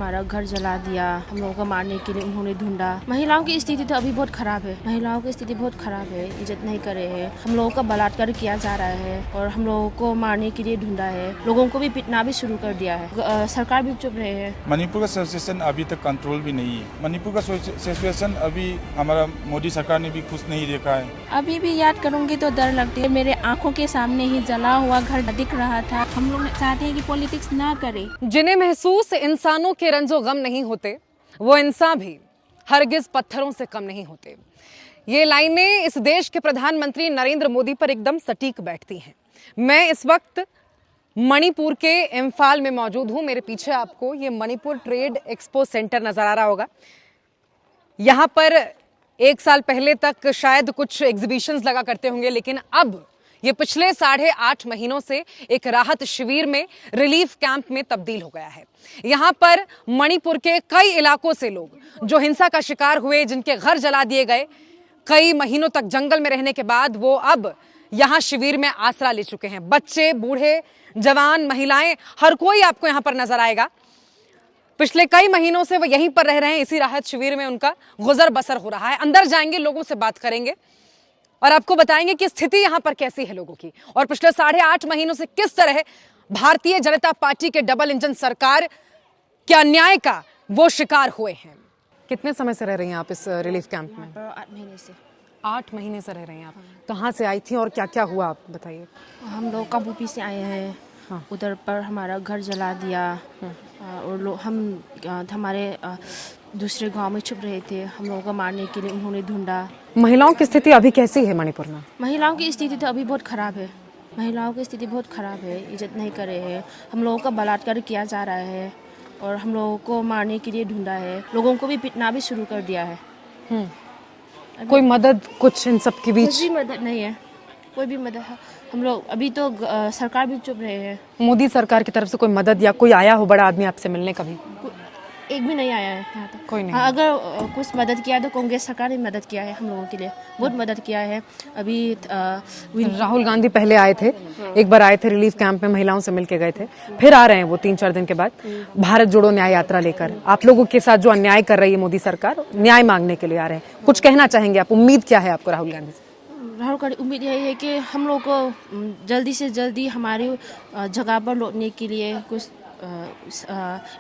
हमारा घर जला दिया, हम लोगों को मारने के लिए उन्होंने ढूंढा। महिलाओं की स्थिति तो अभी बहुत खराब है, महिलाओं की स्थिति बहुत खराब है, इज्जत नहीं कर रहे हैं, हम लोगों का बलात्कार किया जा रहा है और हम लोगों को मारने के लिए ढूंढा है, लोगों को भी पीटना भी शुरू कर दिया है, सरकार भी चुप रहे हैं। मणिपुर का सिचुएशन अभी तक कंट्रोल भी नहीं है। मणिपुर का सिचुएशन अभी हमारा मोदी सरकार ने भी कुछ नहीं देखा है। अभी भी याद करूंगी तो डर लगती है। मेरे आंखों के सामने ही जला हुआ घर दिख रहा था। हम लोग चाहते हैं कि पॉलिटिक्स ना करे। जिन्हें महसूस इंसानों के रंजो गम नहीं होते, वो इंसान भी हरगिज पत्थरों से कम नहीं होते। ये लाइनें इस देश के प्रधानमंत्री नरेंद्र मोदी पर एकदम सटीक बैठती हैं। मैं इस वक्त मणिपुर के इम्फाल में मौजूद हूं। मेरे पीछे आपको ये मणिपुर ट्रेड एक्सपो सेंटर नजर आ रहा होगा। यहां पर 1 साल पहले तक शायद कुछ एग्जीबिशंस लगा करते होंगे, लेकिन अब ये पिछले 8.5 महीनों से एक राहत शिविर में, रिलीफ कैंप में तब्दील हो गया है। यहां पर मणिपुर के कई इलाकों से लोग जो हिंसा का शिकार हुए, जिनके घर जला दिए गए, कई महीनों तक जंगल में रहने के बाद वो अब यहां शिविर में आसरा ले चुके हैं। बच्चे, बूढ़े, जवान, महिलाएं, हर कोई आपको यहां पर नजर आएगा। पिछले कई महीनों से वो यहीं पर रह रहे हैं। इसी राहत शिविर में उनका गुजर बसर हो रहा है। अंदर जाएंगे, लोगों से बात करेंगे और आपको बताएंगे कि स्थिति यहां पर कैसी है लोगों की, और पिछले 8.5 महीनों से किस तरह भारतीय जनता पार्टी के डबल इंजन सरकार के अन्याय का वो शिकार हुए हैं। कितने समय से रह रही हैं आप इस रिलीफ कैंप में? 8 महीने से। 8 महीने से रह रही हैं आप। कहाँ से आई थी और क्या क्या हुआ, आप बताइए। हम लोग काबूपी से आए हैं। हाँ। उधर पर हमारा घर जला दिया और हमारे दूसरे गांव में छुप रहे थे, हम लोगों को मारने के लिए उन्होंने ढूंढा। महिलाओं की स्थिति अभी कैसी है मणिपुर में? महिलाओं की स्थिति तो अभी बहुत खराब है, महिलाओं की स्थिति बहुत खराब है, इज्जत नहीं कर रहे हैं, हम लोगों का बलात्कार किया जा रहा है और हम लोगों को मारने के लिए ढूंढा है, लोगों को भी पीटना भी शुरू कर दिया है। कोई मदद कुछ इन सब के बीच? कोई भी मदद नहीं है, कोई भी मदद। हम लोग अभी तो सरकार भी चुप रहे हैं। मोदी सरकार की तरफ से कोई मदद या कोई आया हो बड़ा आदमी आपसे मिलने? कभी एक भी नहीं आया है यहाँ तक। कोई नहीं। हाँ, अगर कुछ मदद किया तो कांग्रेस सरकार ने मदद किया है, हम लोगों के लिए बहुत मदद किया है। अभी राहुल गांधी पहले आए थे, एक बार आए थे रिलीफ कैंप में, महिलाओं से मिलके गए थे, फिर आ रहे हैं वो 3-4 दिन के बाद भारत जोड़ो न्याय यात्रा लेकर। आप लोगों के साथ जो अन्याय कर रही है मोदी सरकार, न्याय मांगने के लिए आ रहे हैं। कुछ कहना चाहेंगे आप? उम्मीद क्या है आपको राहुल गांधी से? राहुल गांधी उम्मीद यही है कि हम लोग को जल्दी से जल्दी हमारी जगह पर लौटने के लिए कुछ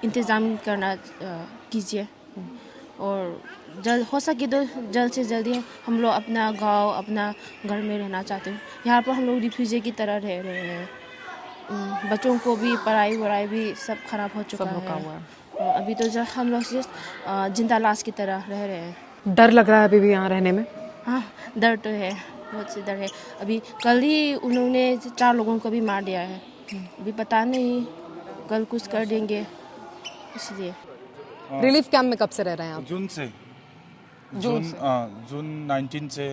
इंतज़ाम करना कीजिए और जल्द हो सके तो जल्द से जल्दी हम लोग अपना गांव, अपना घर में रहना चाहते हैं। यहाँ पर हम लोग रिफ्यूजी की तरह रह रहे हैं। बच्चों को भी पढ़ाई वढ़ाई भी सब खराब हो चुका है और अभी तो जब हम लोग जिंदा लाश की तरह रह रहे हैं। डर लग रहा है अभी भी यहाँ रहने में? हाँ, डर तो है, बहुत से डर है। अभी कल ही उन्होंने 4 लोगों को भी मार दिया है, अभी पता नहीं कल कुछ कर देंगे, इसलिए। रिलीफ कैंप में कब से रह रहे हैं आप? जून से। जून 19 से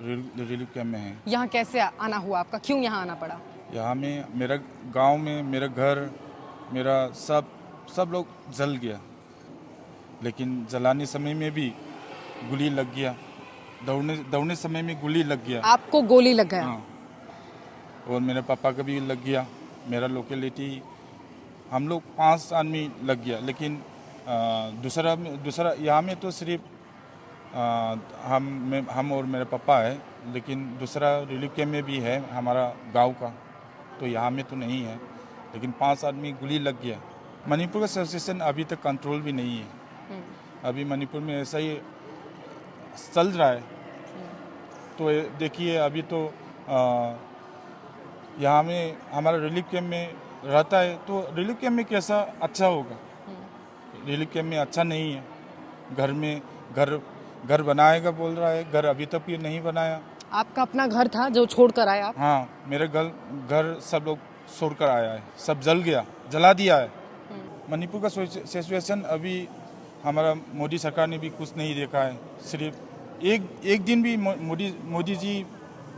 रिलीफ कैंप में है। यहाँ कैसे आना हुआ आपका? क्यों यहाँ आना पड़ा? यहाँ में मेरा गांव में मेरा घर, मेरा सब लोग जल गया, लेकिन जलाने समय में भी गोली लग गया, दौड़ने समय में गोली लग गया। आपको गोली लग गया? हाँ, और मेरे पापा का भी लग गया। मेरा लोकेलिटी हम लोग 5 आदमी लग गया, लेकिन दूसरा यहाँ में तो सिर्फ हम और मेरे पापा है, लेकिन दूसरा रिलीफ कैंप में भी है हमारा गांव का, तो यहाँ में तो नहीं है, लेकिन 5 आदमी गोली लग गया। मणिपुर का सिचुएशन अभी तक कंट्रोल भी नहीं है। अभी मणिपुर में ऐसा ही चल रहा है। तो देखिए अभी तो यहाँ में हमारा रिलीफ कैंप में रहता है, तो रिलीफ कैंप में कैसा अच्छा होगा? रिलीफ कैंप में अच्छा नहीं है। घर में घर बनाएगा बोल रहा है, घर अभी तक भी नहीं बनाया। आपका अपना घर था जो छोड़कर आए आप? हाँ, मेरे घर सब लोग छोड़कर आया है, सब जल गया, जला दिया है। मणिपुर का सिचुएशन अभी हमारा मोदी सरकार ने भी कुछ नहीं देखा है। सिर्फ एक दिन भी मोदी जी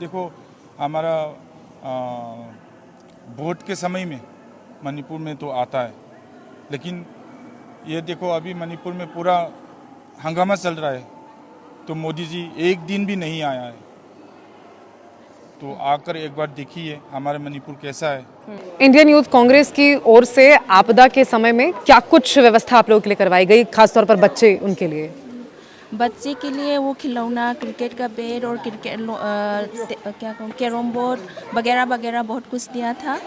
देखो, हमारा वोट के समय में मणिपुर में तो आता है, लेकिन ये देखो अभी मणिपुर में पूरा हंगामा चल रहा है, तो मोदी जी एक दिन भी नहीं आया है। तो आकर एक बार देखिए हमारे मणिपुर कैसा है। इंडियन यूथ कांग्रेस की ओर से आपदा के समय में क्या कुछ व्यवस्था आप लोगों के लिए करवाई गई, खासतौर पर बच्चे उनके लिए? बच्चे के लिए वो खिलौना, क्रिकेट का बैट और क्या कहूँ कैरम बोर्ड वगैरह वगैरह बहुत कुछ दिया था।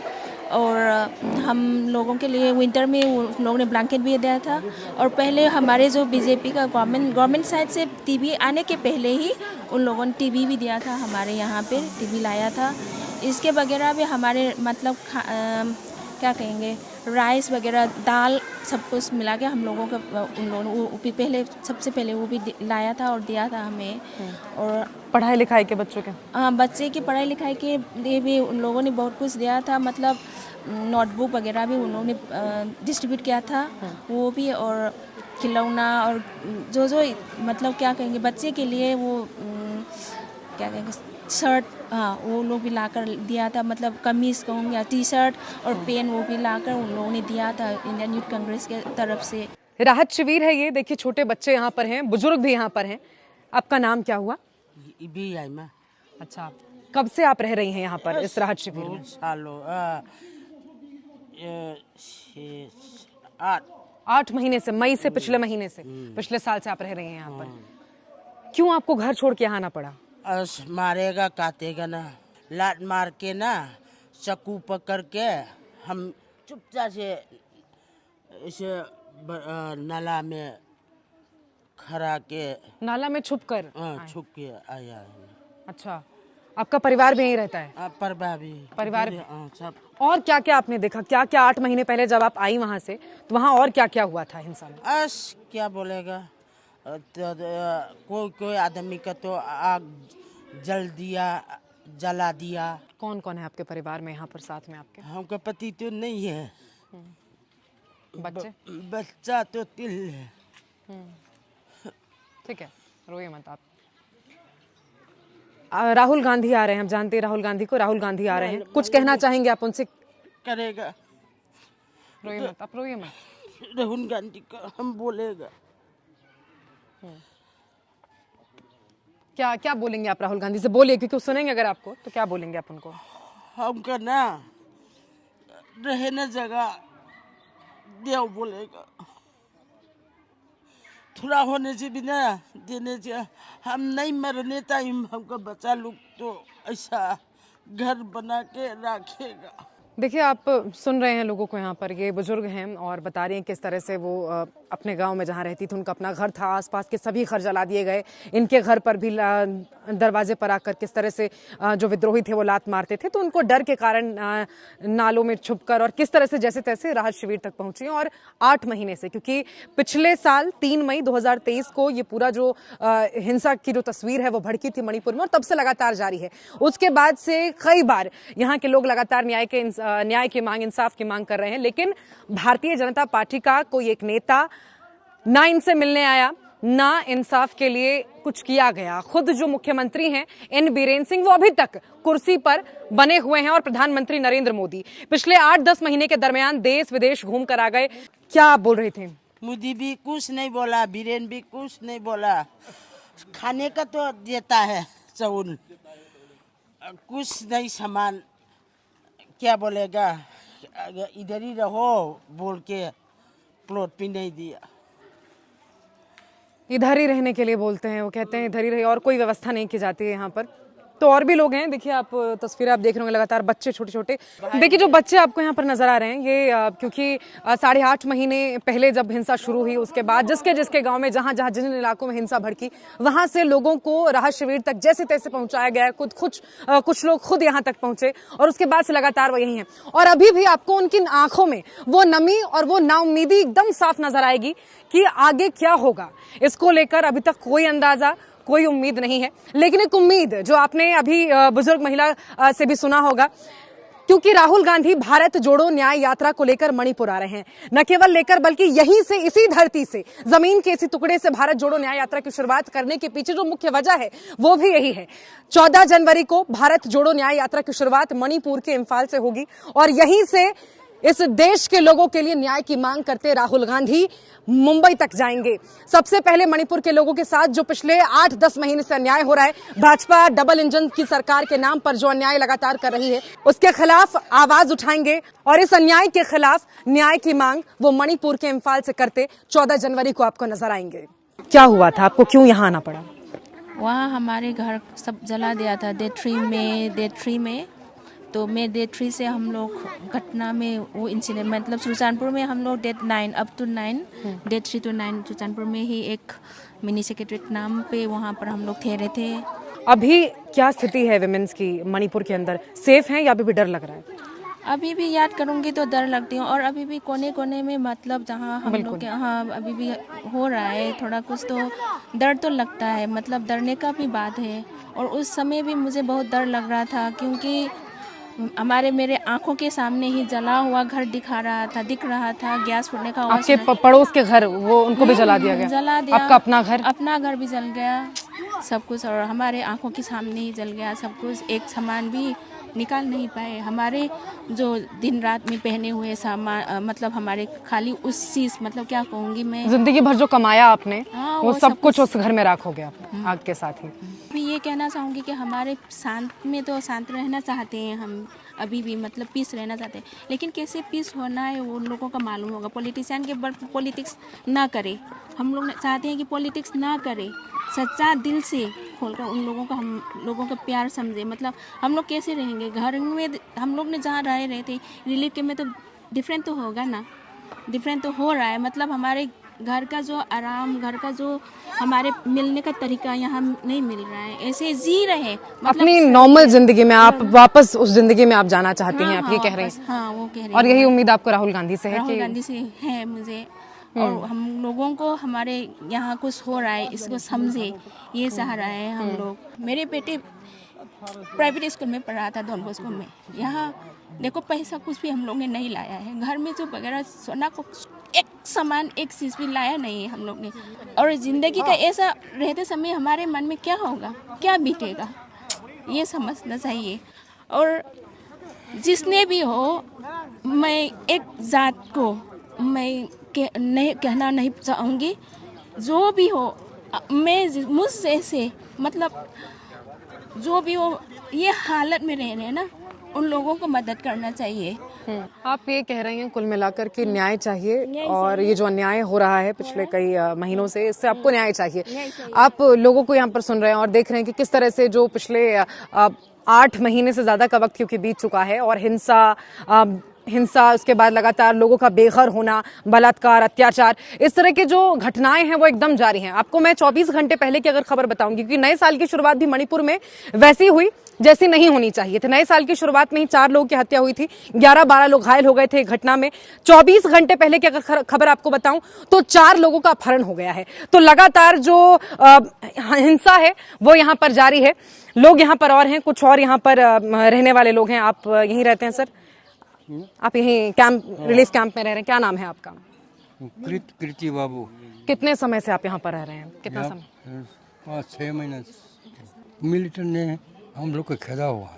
और हम लोगों के लिए विंटर में उन लोगों ने ब्लैंकेट भी दिया था। और पहले हमारे जो बीजेपी का गवर्नमेंट साइड से टीवी आने के पहले ही उन लोगों ने टीवी भी दिया था, हमारे यहाँ पे टीवी लाया था। इसके वगैरह भी हमारे मतलब क्या कहेंगे राइस वगैरह दाल सब कुछ मिला के हम लोगों का उन लोगों ने वो भी पहले सबसे पहले वो भी लाया था और दिया था हमें। और पढ़ाई लिखाई के बच्चों के? हाँ, बच्चे की पढ़ाई लिखाई के लिए भी उन लोगों ने बहुत कुछ दिया था, मतलब नोटबुक वगैरह भी उन लोगों ने डिस्ट्रीब्यूट किया था वो भी। और खिलौना और जो मतलब क्या कहेंगे बच्चे के लिए वो क्या कहेंगे शर्ट, हाँ वो लोग भी लाकर दिया था, मतलब कमीज़ कहूँ या टी शर्ट और पेन वो भी लाकर उन लोगों ने दिया था इंडियन यूथ कांग्रेस के तरफ से। राहत शिविर है ये, देखिए छोटे बच्चे यहाँ पर हैं, बुजुर्ग भी यहाँ पर हैं। आपका नाम क्या हुआ? अच्छा, कब से आप रह रही हैं यहाँ पर इस राहत शिविर में? सालों 8 महीने से, मई से, पिछले महीने से, पिछले साल से आप रह रही हैं यहाँ पर। क्यों आपको घर छोड़ के यहाँ आना पड़ा? मारेगा काटेगा ना, लात मार के ना, चाकू पकड़ के हम चुपचाप से इसे नाला में खड़ा के, नाला में छुप कर छुप के आया। अच्छा, आपका परिवार भी यहीं रहता है? परिवार भी सब। और क्या क्या आपने देखा, क्या क्या 8 महीने पहले जब आप आई वहाँ से तो वहाँ और क्या क्या हुआ था हिंसा में? क्या बोलेगा, कोई आदमी का तो आग जला दिया। कौन कौन है आपके परिवार में यहाँ पर साथ में आपके? हमका पति तो नहीं है, बच्चे? बच्चा तो तिल है। ठीक है, रोइए मत आप। राहुल गांधी आ रहे हैं, हम जानते हैं राहुल गांधी को। राहुल गांधी आ रहे हैं, कुछ कहना चाहेंगे आप उनसे? करेगा, रोइए मत आप, रोइए मत। राहुल गांधी का हम बोलेगा। क्या क्या बोलेंगे आप राहुल गांधी से? बोलिए, क्योंकि वो सुनेंगे अगर आपको, तो क्या बोलेंगे आप उनको? हमका ना रहने जगह देव बोलेगा, थोड़ा होने से भी ना देने से, हम नहीं मरने टाइम हमको बच्चा लोग तो ऐसा घर बना के रखेगा। देखिए, आप सुन रहे हैं लोगों को, यहाँ पर ये बुजुर्ग हैं और बता रहे हैं किस तरह से वो अपने गांव में जहाँ रहती थी उनका अपना घर था, आसपास के सभी घर जला दिए गए। इनके घर पर भी दरवाजे पर आकर किस तरह से जो विद्रोही थे वो लात मारते थे, तो उनको डर के कारण नालों में छुपकर और किस तरह से जैसे तैसे राहत शिविर तक पहुंची। और 8 महीने से, क्योंकि पिछले साल 3 मई 2023 को ये पूरा जो हिंसा की जो तस्वीर है वो भड़की थी मणिपुर में और तब से लगातार जारी है। उसके बाद से कई बार यहाँ के लोग लगातार न्याय की मांग, इंसाफ की मांग कर रहे हैं, लेकिन भारतीय जनता पार्टी का कोई एक नेता ना इनसे मिलने आया, ना इंसाफ के लिए कुछ किया गया। खुद जो मुख्यमंत्री हैं एन बीरेन सिंह, वो अभी तक कुर्सी पर बने हुए हैं और प्रधानमंत्री नरेंद्र मोदी पिछले 8-10 महीने के दरमियान देश विदेश घूम कर आ गए। क्या आप बोल रहे थे? मोदी भी कुछ नहीं बोला, बीरेन भी कुछ नहीं बोला। खाने का तो देता है चावल, कुछ नहीं सामान, क्या बोलेगा, इधर ही रहो बोल के प्लॉट भी नहीं दिया। इधर ही रहने के लिए बोलते हैं, वो कहते हैं इधर ही रहे, और कोई व्यवस्था नहीं की जाती है यहाँ पर। तो और भी लोग हैं, देखिए आप तस्वीरें आप देख रहे होंगे लगातार, बच्चे छोटे छोटे। देखिए जो बच्चे आपको यहाँ पर नजर आ रहे हैं, ये क्योंकि 8.5 महीने पहले जब हिंसा शुरू हुई, उसके बाद जिसके जिसके गांव में जहां जहां जिन इलाकों में हिंसा भड़की, वहां से लोगों को राहत शिविर तक जैसे तैसे पहुंचाया गया। कुछ लोग खुद यहाँ तक पहुंचे और उसके बाद से लगातार वो यही है। और अभी भी आपको उनकी आंखों में वो नमी और वो नाउम्मीदी एकदम साफ नजर आएगी कि आगे क्या होगा। इसको लेकर अभी तक कोई अंदाजा, कोई उम्मीद नहीं है। लेकिन एक उम्मीद जो आपने अभी बुजुर्ग महिला से भी सुना होगा, क्योंकि राहुल गांधी भारत जोड़ो न्याय यात्रा को लेकर मणिपुर आ रहे हैं। न केवल लेकर, बल्कि यहीं से, इसी धरती से, जमीन के इसी टुकड़े से भारत जोड़ो न्याय यात्रा की शुरुआत करने के पीछे जो मुख्य वजह है वो भी यही है। 14 जनवरी को भारत जोड़ो न्याय यात्रा की शुरुआत मणिपुर के इम्फाल से होगी और यहीं से इस देश के लोगों के लिए न्याय की मांग करते राहुल गांधी मुंबई तक जाएंगे। सबसे पहले मणिपुर के लोगों के साथ जो पिछले 8-10 महीने से अन्याय हो रहा है, भाजपा डबल इंजन की सरकार के नाम पर जो अन्याय लगातार कर रही है, उसके खिलाफ आवाज उठाएंगे और इस अन्याय के खिलाफ न्याय की मांग वो मणिपुर के इम्फाल से करते 14 जनवरी को आपको नजर आएंगे। क्या हुआ था, आपको क्यों यहाँ आना पड़ा? वहाँ हमारे घर सब जला दिया था डे 3 में। तो मैं डे 3 से हम लोग घटना में वो इंसिडेंट मतलब सुल्तानपुर में हम लोग day 9 up to 9 day 3 to 9 Sultanpur में ही एक मिनी सेक्रेटरीट नाम पे वहाँ पर हम लोग ठहरे थे। अभी क्या स्थिति है विमेंस की मणिपुर के अंदर? सेफ हैं या अभी भी डर लग रहा है? अभी भी याद करूँगी तो डर लगती है और अभी भी कोने कोने में मतलब जहाँ हम लोग हाँ अभी भी हो रहा है थोड़ा कुछ तो डर तो लगता है, मतलब डरने का भी बात है। और उस समय भी मुझे बहुत डर लग रहा था क्योंकि मेरे आंखों के सामने ही जला हुआ घर दिख रहा था गैस फूटने का आवाज। आपके पड़ोस के घर वो उनको भी जला दिया गया? आपका अपना घर भी जल गया सब कुछ, और हमारे आंखों के सामने ही जल गया सब कुछ। एक सामान भी निकाल नहीं पाए हमारे जो दिन रात में पहने हुए सामान, मतलब हमारे खाली उस चीज मतलब क्या कहूँगी मैं, जिंदगी भर जो कमाया आपने वो सब कुछ उस घर में राख हो गया आग के साथ ही। मैं ये कहना चाहूँगी कि हमारे शांत में तो शांत रहना चाहते हैं हम अभी भी, मतलब पीस रहना चाहते हैं, लेकिन कैसे पीस होना है वो लोगों का मालूम होगा। पॉलिटिशियन के बल पॉलिटिक्स ना करे, हम लोग चाहते हैं कि पॉलिटिक्स ना करे, सच्चा दिल से खोलकर उन लोगों का हम लोगों का प्यार समझे। मतलब हम लोग कैसे रहेंगे घर में, हम लोग ने जहाँ रहे थे रिलीफ के में तो डिफरेंट तो होगा ना, डिफरेंट तो हो रहा है। मतलब हमारे घर का जो आराम, घर का जो हमारे मिलने का तरीका यहाँ नहीं मिल रहा है, ऐसे जी रहे मतलब अपनी नॉर्मल जिंदगी में आप वापस उस जिंदगी में आप जाना चाहती हैं, आप ये कह रहे हैं? हाँ वो कह रहे हैं। और यही उम्मीद आपको राहुल गांधी से है? राहुल गांधी से है मुझे, और हम लोगों को हमारे यहाँ कुछ हो रहा है इसको समझे, ये चाह रहा है हम लोग। मेरे बेटे प्राइवेट स्कूल में पढ़ा था डॉन बॉस्को में। यहाँ देखो पैसा कुछ भी हम लोग ने नहीं लाया है, घर में जो वगैरह सोना को एक सामान एक चीज़ भी लाया नहीं है हम लोग ने। और ज़िंदगी का ऐसा रहते समय हमारे मन में क्या होगा, क्या बीतेगा, ये समझना चाहिए। और जिसने भी हो, मैं एक जात को मैं कहना नहीं चाहूँगी, जो भी हो, मैं मुझसे से मतलब जो भी हो ये हालत में रह रहे हैं ना, उन लोगों को मदद करना चाहिए। आप ये कह रही हैं कुल मिलाकर कि न्याय चाहिए और ये जो अन्याय हो रहा है पिछले कई महीनों से, इससे आपको न्याय चाहिए। आप लोगों को यहाँ पर सुन रहे हैं और देख रहे हैं कि किस तरह से जो पिछले 8 महीने से ज्यादा का वक्त क्योंकि बीत चुका है और हिंसा उसके बाद लगातार लोगों का बेघर होना, बलात्कार, अत्याचार, इस तरह के जो घटनाएं हैं वो एकदम जारी हैं। आपको मैं 24 घंटे पहले की अगर खबर बताऊंगी कि नए साल की शुरुआत भी मणिपुर में वैसी हुई जैसी नहीं होनी चाहिए थी। नए साल की शुरुआत में ही 4 लोगों की हत्या हुई थी, 11-12 लोग घायल हो गए थे घटना में। 24 घंटे पहले की अगर खबर आपको बताऊं तो 4 लोगों का अपहरण हो गया है। तो लगातार जो हिंसा है वो यहाँ पर जारी है। लोग यहाँ पर और हैं, कुछ और यहाँ पर रहने वाले लोग हैं। आप यहीं रहते हैं सर? आप यहीं रिलीफ कैंप में रह रहे हैं, क्या नाम है आपका? कृति बाबू। कितने समय से आप यहाँ पर रह रहे हैं? कितना समय? 5-6 महीने। मिलिटेंट ने हम लोग को खेदा हुआ,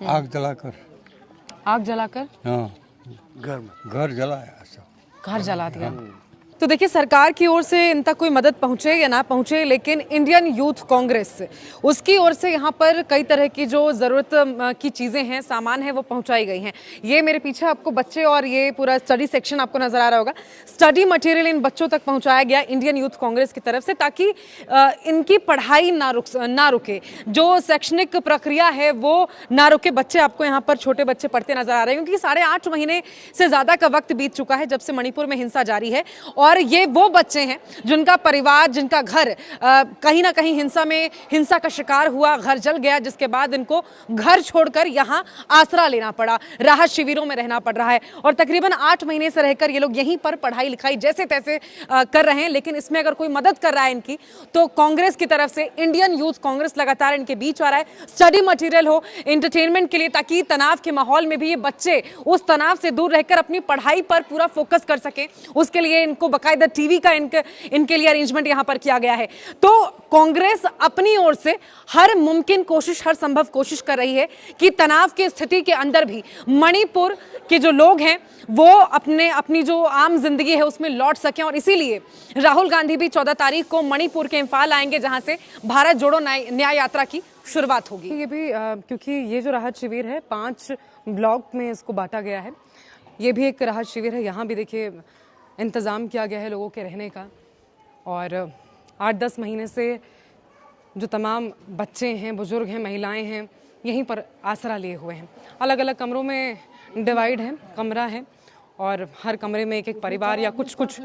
आग जलाकर। हाँ, घर जलाया, सब घर जला दिया। तो देखिए, सरकार की ओर से इन तक कोई मदद पहुंचे या ना पहुंचे, लेकिन इंडियन यूथ कांग्रेस उसकी ओर से यहाँ पर कई तरह की जो ज़रूरत की चीज़ें हैं, सामान है, वो पहुंचाई गई हैं। ये मेरे पीछे आपको बच्चे और ये पूरा स्टडी सेक्शन आपको नजर आ रहा होगा। स्टडी मटेरियल इन बच्चों तक पहुंचाया गया इंडियन यूथ कांग्रेस की तरफ से, ताकि इनकी पढ़ाई ना रुके, जो शैक्षणिक प्रक्रिया है वो ना रुके। बच्चे आपको यहाँ पर छोटे बच्चे पढ़ते नजर आ रहे हैं, क्योंकि 8.5 महीने से ज़्यादा का वक्त बीत चुका है जब से मणिपुर में हिंसा जारी है। और ये वो बच्चे हैं जिनका परिवार, जिनका घर कहीं ना कहीं हिंसा का शिकार हुआ, घर जल गया, जिसके बाद इनको घर छोड़कर यहाँ आसरा लेना पड़ा, राहत शिविरों में रहना पड़ रहा है। और तकरीबन 8 महीने से रहकर ये लोग यहीं पर पढ़ाई लिखाई जैसे तैसे कर रहे हैं। लेकिन इसमें अगर कोई मदद कर रहा है इनकी, तो कांग्रेस की तरफ से इंडियन यूथ कांग्रेस लगातार इनके बीच आ रहा है। स्टडी मटेरियल हो, एंटरटेनमेंट के लिए, ताकि तनाव के माहौल में भी ये बच्चे उस तनाव से दूर रहकर अपनी पढ़ाई पर पूरा फोकस कर सके, उसके लिए इनको बाकायदा टीवी का इनके लिए अरेंजमेंट यहाँ पर किया गया है। तो कांग्रेस अपनी ओर से हर मुमकिन कोशिश, हर संभव कोशिश कर रही है कि तनाव की स्थिति के अंदर भी मणिपुर के जो लोग हैं वो अपनी जो आम जिंदगी है उसमें लौट सकें। और इसीलिए राहुल गांधी भी 14 तारीख को मणिपुर के इंफाल आएंगे, जहां से भारत जोड़ो न्याय यात्रा की शुरुआत होगी। ये भी क्योंकि ये जो राहत शिविर है 5 ब्लॉक में इसको बांटा गया है, ये भी एक राहत शिविर है। यहाँ भी देखिए इंतज़ाम किया गया है लोगों के रहने का, और 8-10 महीने से जो तमाम बच्चे हैं, बुजुर्ग हैं, महिलाएं हैं, यहीं पर आसरा लिए हुए हैं। अलग अलग कमरों में डिवाइड है, कमरा है, और हर कमरे में एक परिवार या कुछ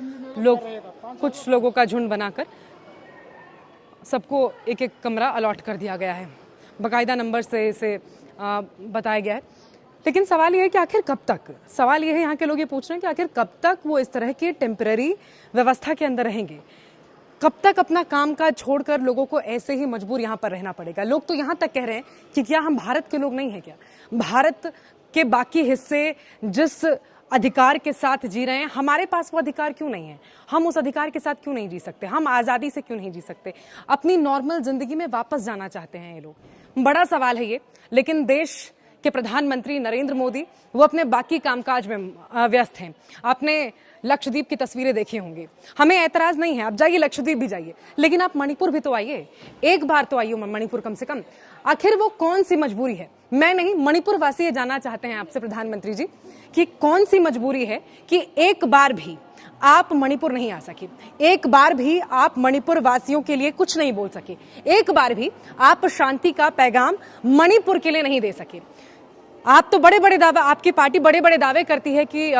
लोगों का झुंड बनाकर सबको एक कमरा अलॉट कर दिया गया है। बाकायदा नंबर से इसे बताया गया है। लेकिन सवाल यह है कि आखिर कब तक, सवाल यह है, यहाँ के लोग ये पूछ रहे हैं कि आखिर कब तक वो इस तरह की टेम्पररी व्यवस्था के अंदर रहेंगे, कब तक अपना कामकाज छोड़कर लोगों को ऐसे ही मजबूर यहाँ पर रहना पड़ेगा। लोग तो यहाँ तक कह रहे हैं कि क्या हम भारत के लोग नहीं हैं क्या? भारत के बाकी हिस्से जिस अधिकार के साथ जी रहे हैं, हमारे पास वो अधिकार क्यों नहीं है? हम उस अधिकार के साथ क्यों नहीं जी सकते? हम आज़ादी से क्यों नहीं जी सकते? अपनी नॉर्मल जिंदगी में वापस जाना चाहते हैं ये लोग। बड़ा सवाल है ये। लेकिन देश के प्रधानमंत्री नरेंद्र मोदी वो अपने बाकी कामकाज में व्यस्त हैं। आपने लक्षद्वीप की तस्वीरें देखी होंगी। हमें ऐतराज नहीं है, आप जाइए, लक्षद्वीप भी जाइए, लेकिन आप मणिपुर भी तो आइए, एक बार तो आइए मणिपुर कम से कम। आखिर वो कौन सी मजबूरी है? मैं नहीं, मणिपुर वासी ये जानना चाहते हैं आपसे प्रधानमंत्री जी कि कौन सी मजबूरी है कि एक बार भी आप मणिपुर नहीं आ सके, एक बार भी आप मणिपुर वासियों के लिए कुछ नहीं बोल सके, एक बार भी आप शांति का पैगाम मणिपुर के लिए नहीं दे सके। आप तो बड़े बड़े दावे, आपकी पार्टी बड़े बड़े दावे करती है कि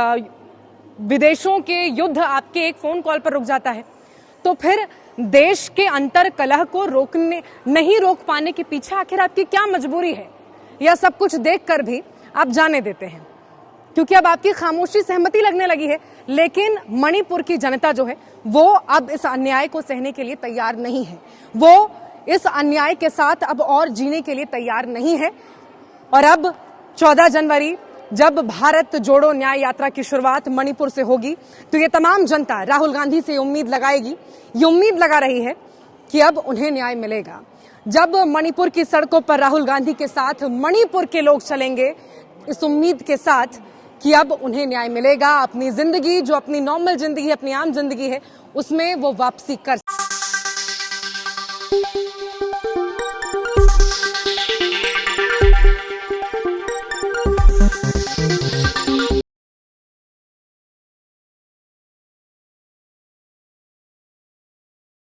विदेशों के युद्ध आपके एक फोन कॉल पर रुक जाता है। तो फिर देश के अंतर कलह को नहीं रोक पाने के पीछे आखिर आपकी क्या मजबूरी है? यह सब कुछ देखकर भी आप जाने देते हैं, क्योंकि अब आपकी खामोशी सहमति लगने लगी है। लेकिन मणिपुर की जनता जो है वो अब इस अन्याय को सहने के लिए तैयार नहीं है, वो इस अन्याय के साथ अब और जीने के लिए तैयार नहीं है। और अब 14 जनवरी जब भारत जोड़ो न्याय यात्रा की शुरुआत मणिपुर से होगी, तो ये तमाम जनता राहुल गांधी से उम्मीद लगाएगी, ये उम्मीद लगा रही है कि अब उन्हें न्याय मिलेगा। जब मणिपुर की सड़कों पर राहुल गांधी के साथ मणिपुर के लोग चलेंगे, इस उम्मीद के साथ कि अब उन्हें न्याय मिलेगा, अपनी जिंदगी, जो अपनी नॉर्मल जिंदगी, अपनी आम जिंदगी है, उसमें वो वापसी कर